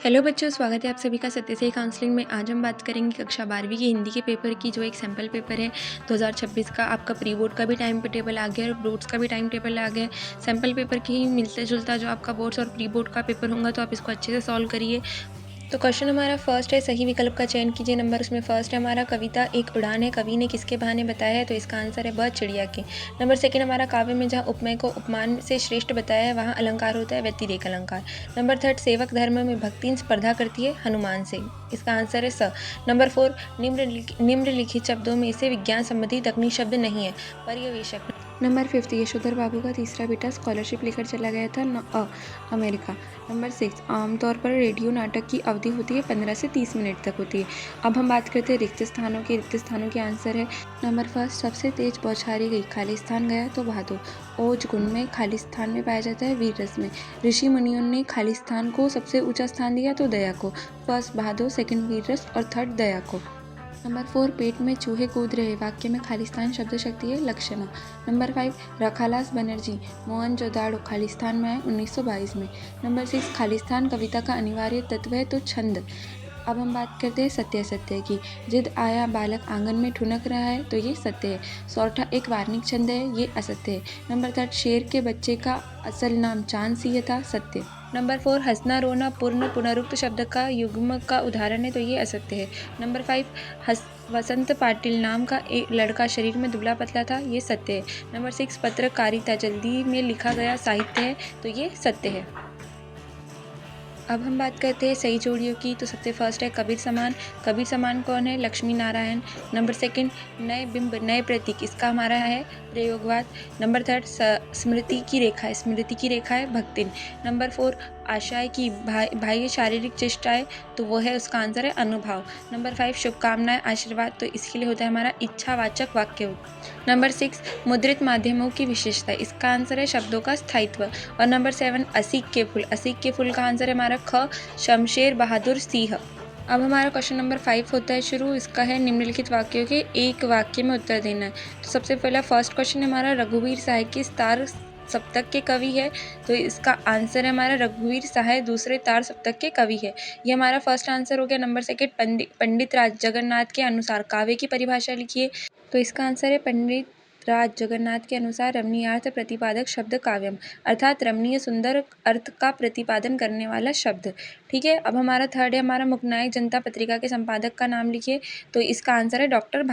Hello बच्चों, स्वागत है आप सभी का सत्य से काउंसलिंग में। आज हम बात करेंगे कक्षा 12वीं की हिंदी के पेपर की, जो एक सैम्पल पेपर है 2026 का। आपका प्री बोर्ड का भी टाइम टेबल आ गया है और बोर्ड्स का भी टाइम टेबल आ गया है। सैम्पल पेपर की ही मिलता जुलता जो आपका बोर्ड्स और प्री बोर्ड का पेपर होगा, तो आप इसको अच्छे से सॉल्व करिए। तो क्वेश्चन हमारा फर्स्ट है, सही विकल्प का चयन कीजिए। नंबर उसमें फर्स्ट है हमारा, कविता एक उड़ान है, कवि ने किसके बहाने बताया है, तो इसका आंसर है ब चिड़िया के। नंबर सेकंड हमारा, काव्य में जहाँ उपमेय को उपमान से श्रेष्ठ बताया है वहाँ अलंकार होता है व्यतिरेक अलंकार। नंबर थर्ड, सेवक धर्म में भक्ति स्पर्धा करती है हनुमान से, इसका आंसर है स। नंबर फोर, निम्नलिखित शब्दों में से विज्ञान संबंधी तकनीक शब्द नहीं है, पर्यवेक्षक। नंबर फिफ्थ, यशोधर बाबू का तीसरा बेटा स्कॉलरशिप लेकर चला गया था अमेरिका। नंबर सिक्स, आमतौर पर रेडियो नाटक की अवधि होती है 15 से 30 मिनट तक होती है। अब हम बात करते हैं रिक्त स्थानों के आंसर है। नंबर फर्स्ट, सबसे तेज बौछारी गई, खाली स्थान गया तो बहादुर। ओज गुण में खाली स्थान में पाया जाता है वीर रस में। ऋषि मुनियों ने खाली स्थान को सबसे ऊंचा स्थान दिया तो दया को। फर्स्ट बहादुर, सेकंड वीर रस और थर्ड दया को। नंबर फोर, पेट में चूहे कूद रहे, वाक्य में खाली स्थान शब्द शक्ति है लक्षणा। नंबर फाइव, रखालास बनर्जी मोहनजोदाड़ो खाली स्थान में आए 1922 में। नंबर सिक्स, खाली स्थान कविता का अनिवार्य तत्व है तो छंद। अब हम बात करते हैं सत्य की। जिद आया बालक आंगन में ठुनक रहा है, तो ये सत्य है। सौरठा एक वार्णिक छंद है, ये असत्य है। नंबर थर्ड, शेर के बच्चे का असल नाम चांद सिंह था, सत्य। नंबर फोर, हंसना रोना पूर्ण पुनरुक्त शब्द का युग्म का उदाहरण है, तो ये असत्य है। नंबर फाइव, वसंत पाटिल नाम का एक लड़का शरीर में दुबला पतला था, ये सत्य है। नंबर सिक्स, पत्रकारिता जल्दी में लिखा गया साहित्य है, तो ये सत्य है। अब हम बात करते हैं सही जोड़ियों की। तो सबसे फर्स्ट है कबीर समान। कबीर समान कौन है? लक्ष्मी नारायण। नंबर सेकंड, नए बिंब नए प्रतीक, इसका हमारा है प्रयोगवाद। नंबर थर्ड, स्मृति की रेखा है, स्मृति की रेखा है भक्तिन। नंबर फोर, आशय की बाह्य शारीरिक चेष्टाएं, तो वो है उसका आंसर है अनुभाव। नंबर फाइव, शुभकामनाएं आशीर्वाद, तो इसके लिए होता है हमारा इच्छावाचक वाक्य। नंबर सिक्स, मुद्रित माध्यमों की विशेषता, इसका आंसर है शब्दों का स्थायित्व। और नंबर सेवन, असीक के फूल, असीक के फूल का आंसर है हमारा ख, शमशेर बहादुर सिंह। अब हमारा क्वेश्चन नंबर 5 होता है शुरू। इसका है निम्नलिखित वाक्यों के एक वाक्य में उत्तर देना है। तो सबसे पहला फर्स्ट क्वेश्चन है हमारा, रघुवीर सहाय किस तार सप्तक के कवि है, तो इसका आंसर है हमारा रघुवीर सहाय दूसरे तार सप्तक के कवि है। ये हमारा फर्स्ट आंसर हो गया। नंबर सेकंड, पंडित राज जगन्नाथ के अनुसार काव्य की परिभाषा लिखिए, तो इसका आंसर है पंडित राज जगन्नाथ के अनुसार रमणीयार्थ प्रतिपादक शब्द काव्यम, अर्थात रमणीय सुंदर अर्थ का प्रतिपादन करने वाला शब्द। ठीक है। अब हमारा थर्ड है हमारा, मुकनायक जनता पत्रिका के संपादक का नाम लिखिए, तो इसका आंसर है डॉक्टर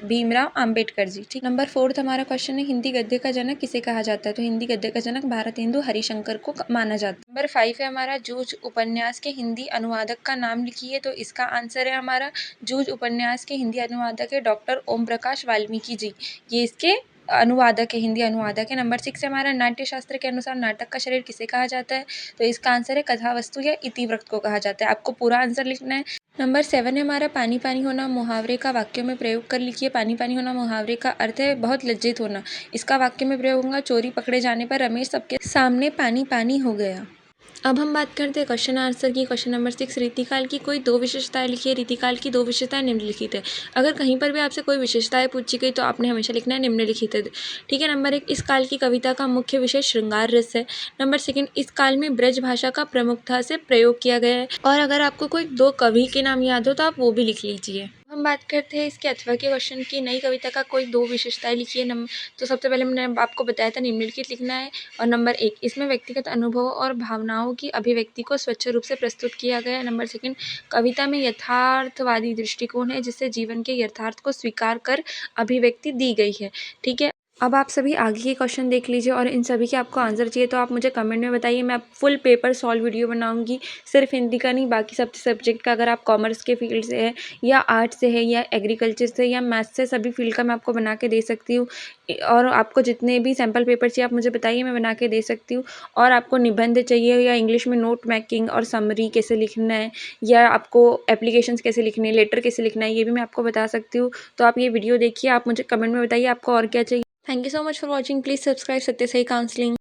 भीमराव अंबेडकर जी। ठीक। नंबर फोर्थ हमारा क्वेश्चन है, हिंदी गद्य का जनक किसे कहा जाता है, तो हिंदी गद्य का जनक भारतेंदु हरिशंकर को माना जाता है। नंबर 5 है हमारा, जूझ उपन्यास के हिंदी अनुवादक का नाम लिखिए, तो इसका आंसर है हमारा जूझ उपन्यास के हिंदी अनुवादक है डॉक्टर ओम प्रकाश वाल्मीकि जी, ये इसके अनुवादक है, हिंदी अनुवादक है। नंबर 6 है हमारा, नाट्य शास्त्र के अनुसार नाटक का शरीर किसे कहा जाता है, तो इसका आंसर है कथा वस्तु या इतिवृत्त को कहा जाता है। आपको पूरा आंसर लिखना है। नंबर 7 है हमारा, पानी पानी होना मुहावरे का वाक्य में प्रयोग कर लिखिए। पानी पानी होना मुहावरे का अर्थ है बहुत लज्जित होना, इसका वाक्य में प्रयोग होगा, चोरी पकड़े जाने पर रमेश सबके सामने पानी पानी हो गया। अब हम बात करते हैं क्वेश्चन आंसर की। क्वेश्चन नंबर 6, रीतिकाल की कोई दो विशेषताएं लिखिए। रीतिकाल की दो विशेषताएं निम्नलिखित है। अगर कहीं पर भी आपसे कोई विशेषताएं पूछी गई तो आपने हमेशा लिखना है निम्नलिखित है। ठीक है। नंबर 1, इस काल की कविता का मुख्य विषय श्रृंगार रस है। नंबर सेकंड, इस काल में ब्रज भाषा का प्रमुखता से प्रयोग किया गया है। और अगर आपको कोई दो कवि के नाम याद हो तो आप वो भी लिख लीजिए। हम बात करते हैं इसके अथवा के क्वेश्चन की। नई कविता का कोई दो विशेषताएं लिखिए। तो सबसे पहले मैंने आपको बताया था निम्नलिखित लिखना है। और नंबर 1, इसमें व्यक्तिगत अनुभव और भावनाओं की अभिव्यक्ति को स्वच्छ रूप से प्रस्तुत किया गया है। नंबर सेकंड, कविता में यथार्थवादी दृष्टिकोण है, जिससे जीवन के यथार्थ को स्वीकार कर अभिव्यक्ति दी गई है। ठीक है। अब आप सभी आगे के क्वेश्चन देख लीजिए और इन सभी के आपको आंसर चाहिए तो आप मुझे कमेंट में बताइए। मैं फुल पेपर सॉल्व वीडियो बनाऊंगी, सिर्फ हिंदी का नहीं, बाकी सब सब्जेक्ट का। अगर आप कॉमर्स के फील्ड से है या आर्ट्स से है या एग्रीकल्चर से या मैथ्स से, सभी फील्ड का मैं आपको बना के दे सकती हूँ। और आपको जितने भी सैम्पल पेपर चाहिए आप मुझे बताइए, मैं बना के दे सकती हूँ। और आपको निबंध चाहिए या इंग्लिश में नोट मेकिंग और समरी कैसे लिखना है, या आपको एप्लीकेशंस कैसे लिखने हैं, लेटर कैसे लिखना है, ये भी मैं आपको बता सकती हूँ। तो आप ये वीडियो देखिए, आप मुझे कमेंट में बताइए आपको और क्या चाहिए। Thank you so much for watching. Please subscribe Satya Sai Counseling.